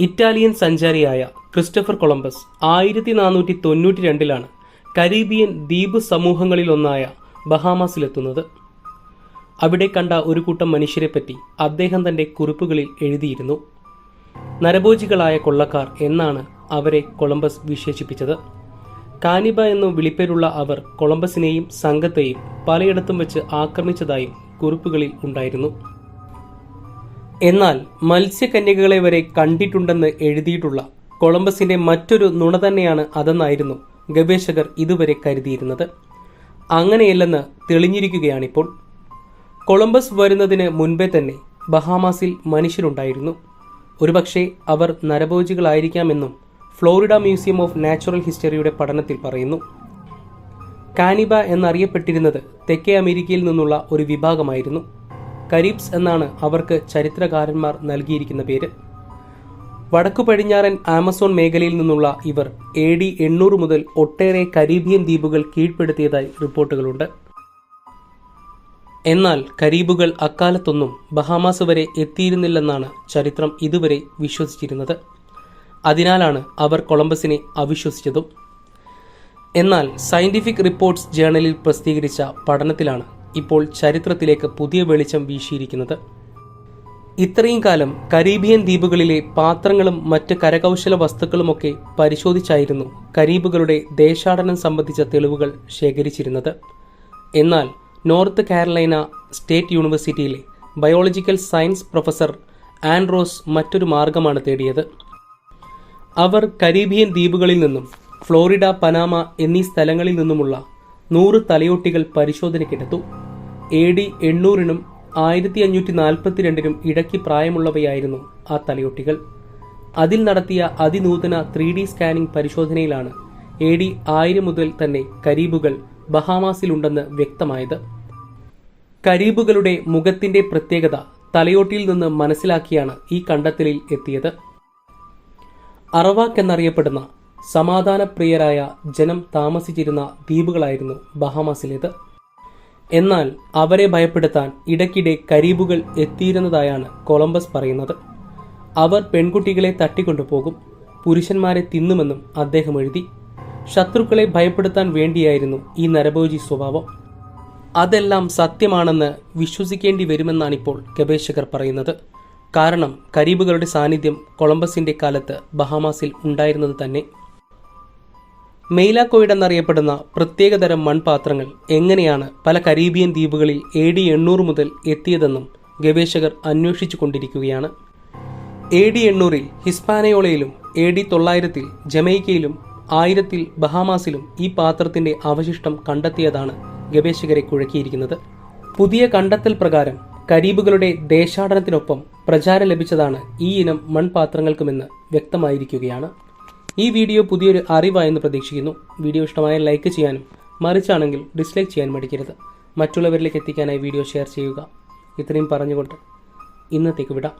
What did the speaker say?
Italian സഞ്ചാരിയായ Christopher Columbus 1492 Caribbean ദ്വീപ് സമൂഹങ്ങളിലൊന്നായ ബഹാമാസിലെത്തുന്നത്. അവിടെ കണ്ട ഒരു കൂട്ടം മനുഷ്യരെപ്പറ്റി അദ്ദേഹം തന്റെ കുറിപ്പുകളിൽ എഴുതിയിരുന്നു. നരഭോജികളായ കൊള്ളക്കാർ എന്നാണ് അവരെ കൊളംബസ് വിശേഷിപ്പിച്ചത്. കാനിബ എന്നു വിളിപ്പേരുള്ള അവർ കൊളംബസിനെയും സംഘത്തെയും പലയിടത്തും വെച്ച് ആക്രമിച്ചതായും കുറിപ്പുകളിൽ ഉണ്ടായിരുന്നു. എന്നാൽ മത്സ്യകന്യകകളെ വരെ കണ്ടിട്ടുണ്ടെന്ന് എഴുതിയിട്ടുള്ള കൊളംബസിന്റെ മറ്റൊരു നുണ തന്നെയാണ് അതെന്നായിരുന്നു ഗവേഷകർ ഇതുവരെ കരുതിയിരുന്നത്. അങ്ങനെയല്ലെന്ന് തെളിഞ്ഞിരിക്കുകയാണിപ്പോൾ. കൊളംബസ് വരുന്നതിന് മുൻപേ തന്നെ ബഹാമാസിൽ മനുഷ്യരുണ്ടായിരുന്നു. ഒരുപക്ഷെ അവർ നരഭോജികളായിരിക്കാമെന്നും ഫ്ലോറിഡ മ്യൂസിയം ഓഫ് നാച്ചുറൽ ഹിസ്റ്ററിയുടെ പഠനത്തിൽ പറയുന്നു. കാനിബ എന്നറിയപ്പെട്ടിരുന്നത് തെക്കേ അമേരിക്കയിൽ നിന്നുള്ള ഒരു വിഭാഗമായിരുന്നു. കരീബ്സ് എന്നാണ് അവർക്ക് ചരിത്രകാരന്മാർ നൽകിയിരിക്കുന്ന പേര്. വടക്കു പടിഞ്ഞാറൻ ആമസോൺ മേഖലയിൽ നിന്നുള്ള ഇവർ AD 800 മുതൽ ഒട്ടേറെ കരീബിയൻ ദ്വീപുകൾ കീഴ്പ്പെടുത്തിയതായി റിപ്പോർട്ടുകളുണ്ട്. എന്നാൽ കരീബുകൾ അക്കാലത്തൊന്നും ബഹാമാസ് വരെ എത്തിയിരുന്നില്ലെന്നാണ് ചരിത്രം ഇതുവരെ വിശ്വസിച്ചിരുന്നത്. അതിനാലാണ് അവർ കൊളംബസിനെ അവിശ്വസിച്ചതും. എന്നാൽ സയന്റിഫിക് റിപ്പോർട്ട്സ് ജേണലിൽ പ്രസിദ്ധീകരിച്ച പഠനത്തിലാണ് ഇപ്പോൾ ചരിത്രത്തിലേക്ക് പുതിയ വെളിച്ചം വീശിയിരിക്കുന്നത്. ഇത്രയും കാലം കരീബിയൻ ദ്വീപുകളിലെ പാത്രങ്ങളും മറ്റ് കരകൗശല വസ്തുക്കളുമൊക്കെ പരിശോധിച്ചായിരുന്നു കരീബുകളുടെ ദേശാടനം സംബന്ധിച്ച തെളിവുകൾ ശേഖരിച്ചിരുന്നത്. എന്നാൽ നോർത്ത് കാരലൈന സ്റ്റേറ്റ് യൂണിവേഴ്സിറ്റിയിലെ ബയോളജിക്കൽ സയൻസ് പ്രൊഫസർ ആൻഡ്രോസ് മറ്റൊരു മാർഗമാണ് തേടിയത്. അവർ കരീബിയൻ ദ്വീപുകളിൽ നിന്നും ഫ്ലോറിഡ, പനാമ എന്നീ സ്ഥലങ്ങളിൽ നിന്നുമുള്ള 100 തലയോട്ടികൾ പരിശോധനയ്ക്കെടുത്തു. AD 800 1542 ഇടയ്ക്ക് പ്രായമുള്ളവയായിരുന്നു ആ തലയോട്ടികൾ. അതിൽ നടത്തിയ അതിനൂതന 3D സ്കാനിംഗ് പരിശോധനയിലാണ് AD 1000 മുതൽ തന്നെ കരീബുകൾ ബഹാമാസിലുണ്ടെന്ന് വ്യക്തമായത്. കരീബുകളുടെ മുഖത്തിന്റെ പ്രത്യേകത തലയോട്ടിയിൽ നിന്ന് മനസ്സിലാക്കിയാണ് ഈ കണ്ടെത്തലിൽ എത്തിയത്. അറവാക്ക് എന്നറിയപ്പെടുന്ന സമാധാനപ്രിയരായ ജനം താമസിച്ചിരുന്ന ദ്വീപുകളായിരുന്നു ബഹാമാസിലേത്. എന്നാൽ അവരെ ഭയപ്പെടുത്താൻ ഇടയ്ക്കിടെ കരീബുകൾ എത്തിയിരുന്നതായാണ് കൊളംബസ് പറയുന്നത്. അവർ പെൺകുട്ടികളെ തട്ടിക്കൊണ്ടുപോകും, പുരുഷന്മാരെ തിന്നുമെന്നും അദ്ദേഹം എഴുതി. ശത്രുക്കളെ ഭയപ്പെടുത്താൻ വേണ്ടിയായിരുന്നു ഈ നരഭോജി സ്വഭാവം. അതെല്ലാം സത്യമാണെന്ന് വിശ്വസിക്കേണ്ടി വരുമെന്നാണിപ്പോൾ ഗവേഷകർ പറയുന്നത്. കാരണം കരീബുകളുടെ സാന്നിധ്യം കൊളംബസിന്റെ കാലത്ത് ബഹാമാസിൽ ഉണ്ടായിരുന്നത് തന്നെ. മെയ്ലാക്കോയിഡ് എന്നറിയപ്പെടുന്ന പ്രത്യേകതരം മൺപാത്രങ്ങൾ എങ്ങനെയാണ് പല കരീബിയൻ ദ്വീപുകളിൽ AD 800 മുതൽ എത്തിയതെന്നും ഗവേഷകർ അന്വേഷിച്ചു കൊണ്ടിരിക്കുകയാണ്. AD 800 ഹിസ്പാനയോളയിലും AD 900 ജമൈക്കയിലും 1000 ബഹാമാസിലും ഈ പാത്രത്തിന്റെ അവശിഷ്ടം കണ്ടെത്തിയതാണ് ഗവേഷകരെ കുഴക്കിയിരിക്കുന്നത്. പുതിയ കണ്ടെത്തൽ പ്രകാരം കരീബുകളുടെ ദേശാടനത്തിനൊപ്പം പ്രചാരം ലഭിച്ചതാണ് ഈ ഇനം മൺപാത്രങ്ങൾക്കുമെന്ന് വ്യക്തമായിരിക്കുകയാണ്. ഈ വീഡിയോ പുതിയൊരു അറിവായെന്ന് പ്രതീക്ഷിക്കുന്നു. വീഡിയോ ഇഷ്ടമായാൽ ലൈക്ക് ചെയ്യാനും മറിച്ചാണെങ്കിൽ ഡിസ്ലൈക്ക് ചെയ്യാൻ മടിക്കരുത്. മറ്റുള്ളവരിലേക്ക് എത്തിക്കാനായി വീഡിയോ ഷെയർ ചെയ്യുക. ഇത്രയും പറഞ്ഞുകൊണ്ട് ഇന്നത്തേക്ക് വിടാം.